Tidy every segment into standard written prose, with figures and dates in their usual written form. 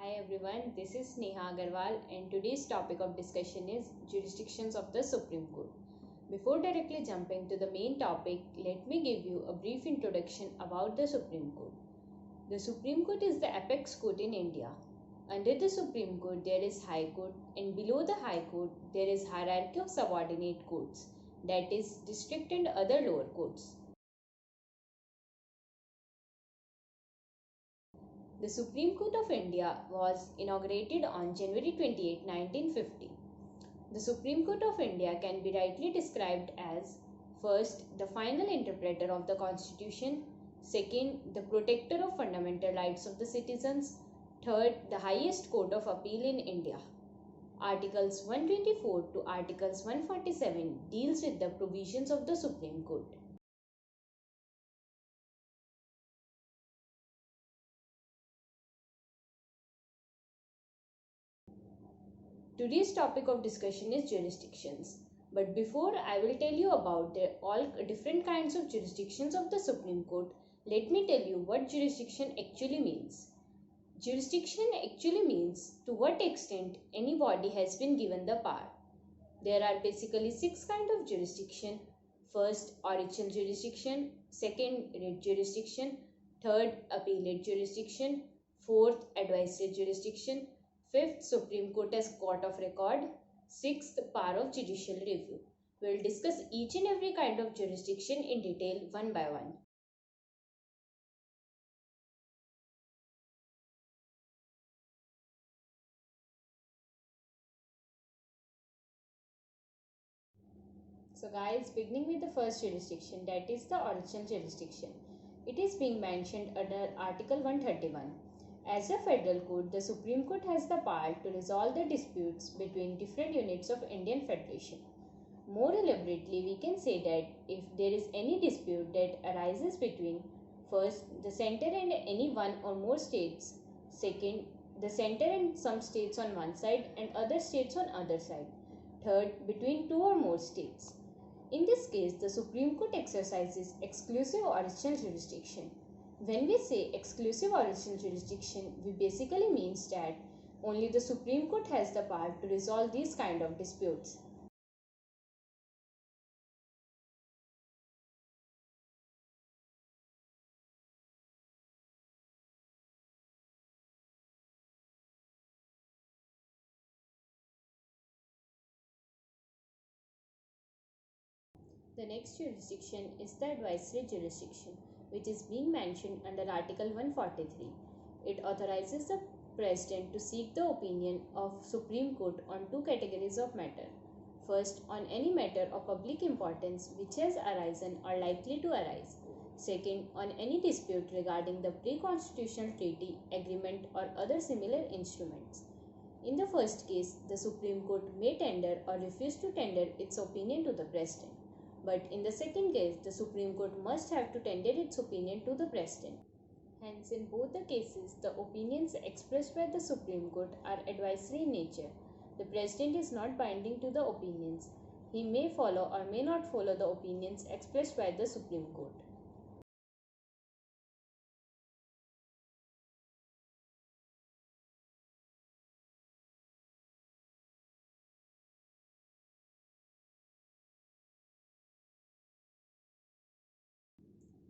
Hi everyone, this is Neha Agarwal and today's topic of discussion is jurisdictions of the Supreme Court. Before directly jumping to the main topic, let me give you a brief introduction about the Supreme Court. The Supreme Court is the apex court in India. Under the Supreme Court there is High Court and below the High Court there is hierarchy of subordinate courts, that is district and other lower courts. The Supreme Court of India was inaugurated on January 28, 1950. The Supreme Court of India can be rightly described as first, the final interpreter of the Constitution, second, the protector of fundamental rights of the citizens, third, the highest court of appeal in India. Articles 124 to Articles 147 deals with the provisions of the Supreme Court. Today's topic of discussion is jurisdictions. But before I will tell you about all different kinds of jurisdictions of the Supreme Court, let me tell you what jurisdiction actually means. Jurisdiction actually means to what extent any body has been given the power. There are basically 6 kinds of jurisdiction. First, original jurisdiction, second, writ jurisdiction, third, appellate jurisdiction, fourth, advisory jurisdiction, fifth, Supreme Court as court of record, sixth, power of judicial review. We will discuss each and every kind of jurisdiction in detail one by one. So guys, beginning with the first jurisdiction, that is the original jurisdiction. It is being mentioned under Article 131. As a federal court, the Supreme Court has the power to resolve the disputes between different units of Indian Federation. More elaborately, we can say that if there is any dispute that arises between first, the center and any one or more states, second, the center and some states on one side and other states on other side, third, between two or more states. In this case, the Supreme Court exercises exclusive original jurisdiction. When we say exclusive original jurisdiction, we basically means that only the Supreme Court has the power to resolve these kind of disputes. The next jurisdiction is the advisory jurisdiction, which is being mentioned under Article 143. It authorizes the President to seek the opinion of Supreme Court on two categories of matter. First, on any matter of public importance which has arisen or likely to arise. Second, on any dispute regarding the pre-constitutional treaty, agreement or other similar instruments. In the first case, the Supreme Court may tender or refuse to tender its opinion to the President. But in the second case, the Supreme Court must have to tender its opinion to the President. Hence, in both the cases, the opinions expressed by the Supreme Court are advisory in nature. The President is not binding to the opinions. He may follow or may not follow the opinions expressed by the Supreme Court.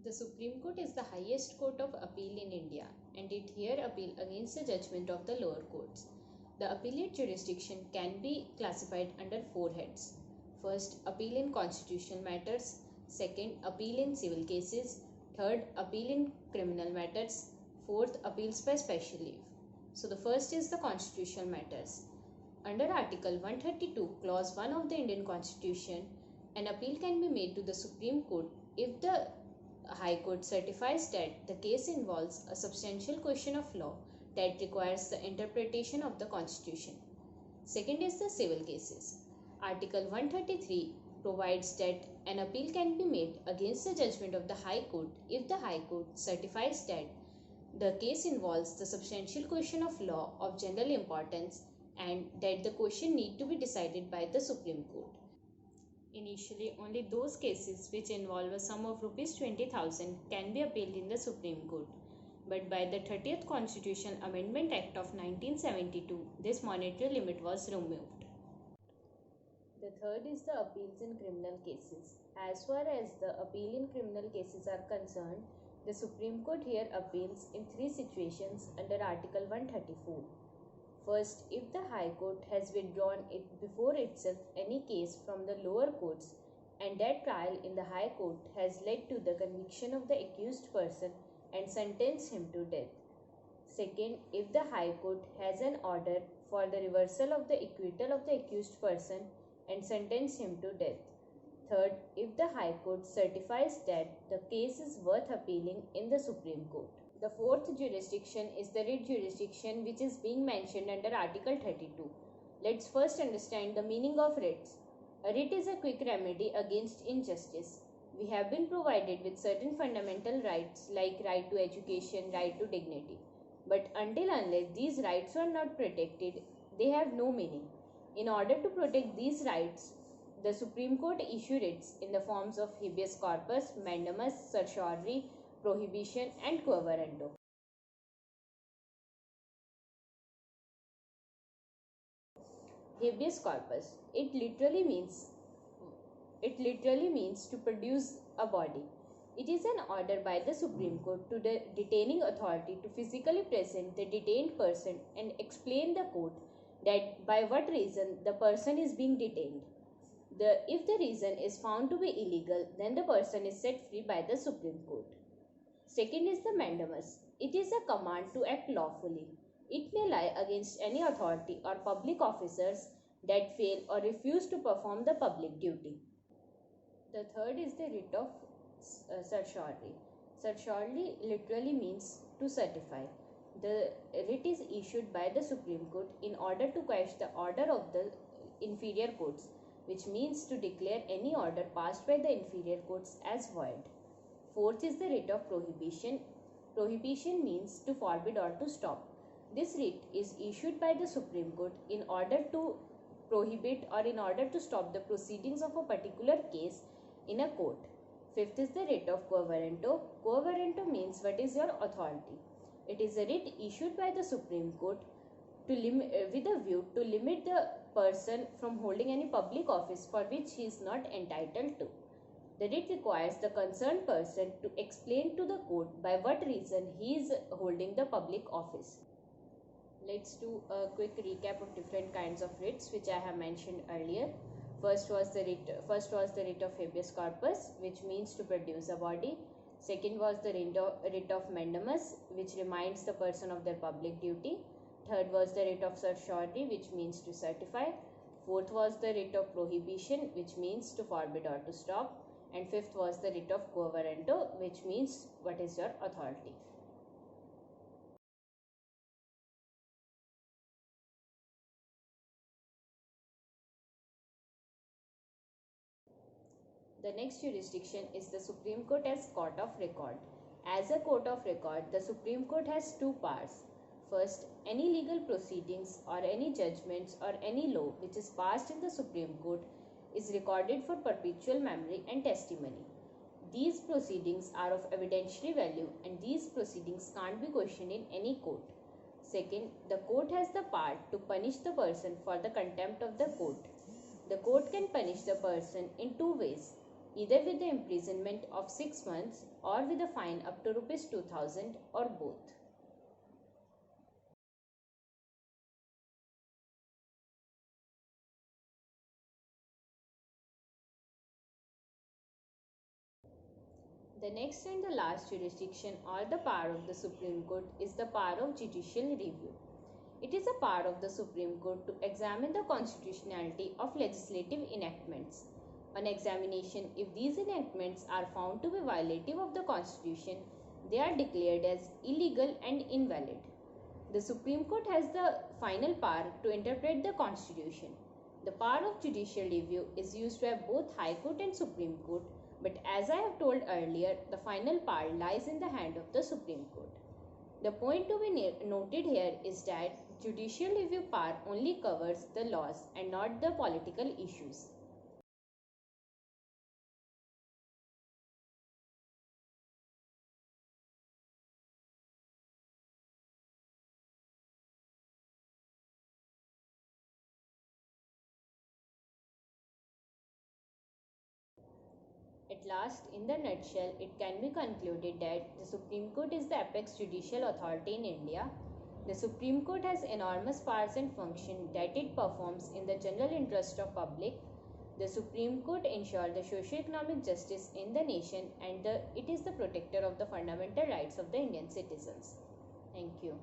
The Supreme Court is the highest court of appeal in India and it here appeal against the judgment of the lower courts. The appellate jurisdiction can be classified under 4 heads. First, appeal in constitutional matters. Second, appeal in civil cases. Third, appeal in criminal matters. Fourth, appeals by special leave. So the first is the constitutional matters. Under Article 132, Clause 1 of the Indian Constitution, an appeal can be made to the Supreme Court if the High Court certifies that the case involves a substantial question of law that requires the interpretation of the Constitution. Second is the civil cases. Article 133 provides that an appeal can be made against the judgment of the High Court if the High Court certifies that the case involves the substantial question of law of general importance and that the question need to be decided by the Supreme Court. Initially, only those cases which involve a sum of Rs 20,000 can be appealed in the Supreme Court. But by the 30th Constitutional Amendment Act of 1972, this monetary limit was removed. The third is the appeals in criminal cases. As far as the appeal in criminal cases are concerned, the Supreme Court here appeals in three situations under Article 134. First, if the High Court has withdrawn it before itself any case from the lower courts and that trial in the High Court has led to the conviction of the accused person and sentenced him to death. Second, if the High Court has an order for the reversal of the acquittal of the accused person and sentence him to death. Third, if the High Court certifies that the case is worth appealing in the Supreme Court. The fourth jurisdiction is the writ jurisdiction, which is being mentioned under Article 32. Let's first understand the meaning of writs. A writ is a quick remedy against injustice. We have been provided with certain fundamental rights like right to education, right to dignity. But until unless these rights are not protected, they have no meaning. In order to protect these rights, the Supreme Court issued writs in the forms of habeas corpus, mandamus, certiorari, prohibition, and quo warranto. Habeas corpus. It literally means to produce a body. It is an order by the Supreme Court to the detaining authority to physically present the detained person and explain the court that by what reason the person is being detained. If the reason is found to be illegal, then the person is set free by the Supreme Court. Second is the mandamus. It is a command to act lawfully. It may lie against any authority or public officers that fail or refuse to perform the public duty. The third is the writ of certiorari. Certiorari literally means to certify. The writ is issued by the Supreme Court in order to quash the order of the inferior courts, which means to declare any order passed by the inferior courts as void. Fourth is the writ of prohibition. Prohibition means to forbid or to stop. This writ is issued by the Supreme Court in order to prohibit or in order to stop the proceedings of a particular case in a court. Fifth is the writ of quo warranto. Quo warranto means what is your authority. It is a writ issued by the Supreme Court with a view to limit the person from holding any public office for which he is not entitled to. The writ requires the concerned person to explain to the court by what reason he is holding the public office. Let's do a quick recap of different kinds of writs which I have mentioned earlier. First was the writ of habeas corpus, which means to produce a body. Second was the writ of mandamus, which reminds the person of their public duty. Third was the writ of certiorari, which means to certify. Fourth was the writ of prohibition, which means to forbid or to stop. And fifth was the writ of quo warranto, which means what is your authority. The next jurisdiction is the Supreme Court as court of record. As a court of record, the Supreme Court has two powers. First, any legal proceedings or any judgments or any law which is passed in the Supreme Court is recorded for perpetual memory and testimony. These proceedings are of evidentiary value and these proceedings can't be questioned in any court. Second, the court has the power to punish the person for the contempt of the court. The court can punish the person in two ways, either with the imprisonment of 6 months or with a fine up to ₹2,000 or both. The next and the last jurisdiction or the power of the Supreme Court is the power of judicial review. It is a power of the Supreme Court to examine the constitutionality of legislative enactments. On examination, if these enactments are found to be violative of the Constitution, they are declared as illegal and invalid. The Supreme Court has the final power to interpret the Constitution. The power of judicial review is used by both High Court and Supreme Court, but as I have told earlier, the final power lies in the hand of the Supreme Court. The point to be noted here is that judicial review power only covers the laws and not the political issues. At last, in the nutshell, it can be concluded that the Supreme Court is the apex judicial authority in India. The Supreme Court has enormous powers and functions that it performs in the general interest of public. The Supreme Court ensures the socio-economic justice in the nation, and it is the protector of the fundamental rights of the Indian citizens. Thank you.